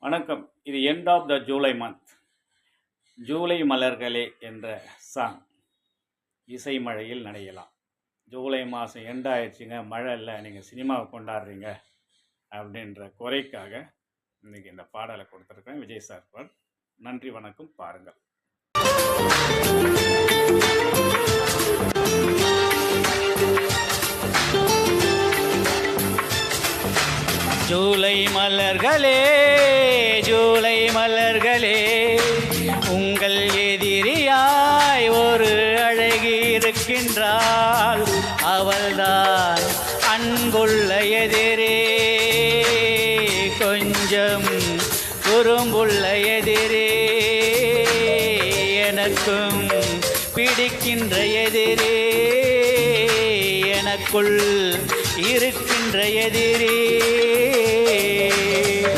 வணக்கம். இது end of the July month. July மலர்களே என்ற சாங் இசை மழையில் நனையலாம். ஜூலை மாதம் எண்ட் ஆயிடுச்சுங்க, மழை இல்லை, நீங்கள் சினிமாவை கொண்டாடுறீங்க அப்படின்ற குறைக்காக இன்றைக்கி இந்த பாடலை கொடுத்துருக்கேன். விஜய் சார் பால். நன்றி, வணக்கம். பாருங்கள். ஜூலை மலர்களே, ஜூலை மலர்களே, உங்கள் எதிரியாய் ஒரு அழகி இருக்கின்றாள். அவள்தான் அன்புள்ள எதிரே, கொஞ்சம் குறும்புள்ள எதிரே, எனக்கும் பிடிக்கின்ற எதிரே, எனக்குள் இருக்கின்ற எதிரே.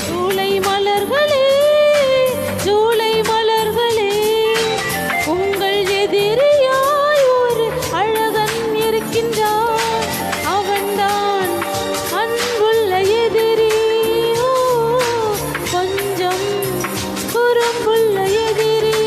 ஜூலை மலர்களே, ஜூலை மலர்களே, உங்கள் எதிரியாய் ஒரு அழகன் இருக்கின்றான். அவன்தான் அன்புள்ள எதிரி, கொஞ்சம் குறும்புள்ள எதிரி.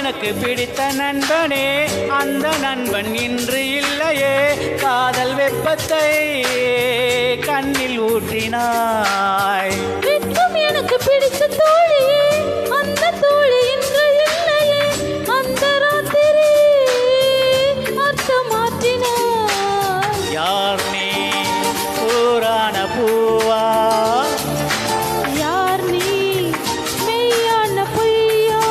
எனக்கு பிடித்த நண்பனே, அந்த நண்பன் இன்று இல்லையே. காதல் வெப்பத்தை கண்ணில் ஊற்றினாய். எனக்கு பிடித்த தோழியே, அந்த தோழி இன்று இல்லையே. அந்த ராத்திரி அர்த்தம் மாற்றினாய். யார் நீ, ஊரான பூவா? யார் நீ, மெய்யான பொய்யா?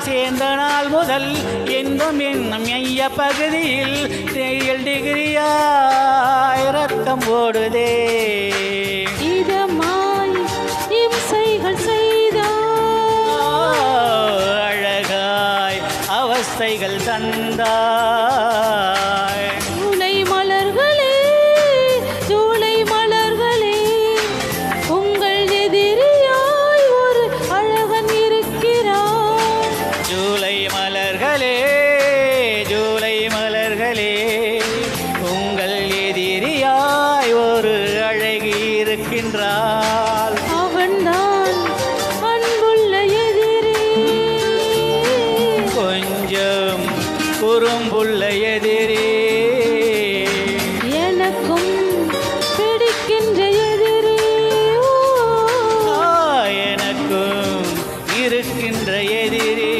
சேர்ந்த நாள் முதல் எங்கும் என்னும் ஐய பகுதியில் தேயல் டிகிரியாய் ரத்தம் ஓடுதே. இதமாய் இம்சைகள் செய்தாய், அழகாய் அவஸ்தைகள் தந்தாய். ஜூலை மலர்களே, ஜூலை மலர்களே, உங்கள் எதிரியாய் ஒரு அழகன் இருக்கிறான். ஜூலை மலர்களே, ஜூலை மலர்களே, உங்கள் எதிரியாய் ஒரு அழகி இருக்கின்றாள். அவன்தான் அன்புள்ள எதிரி, கொஞ்சம் குறும்புள்ள எதிரி, எனக்கும் பிடிக்கின்ற எதிரி, எனக்கும் இருக்கின்ற எதிரி.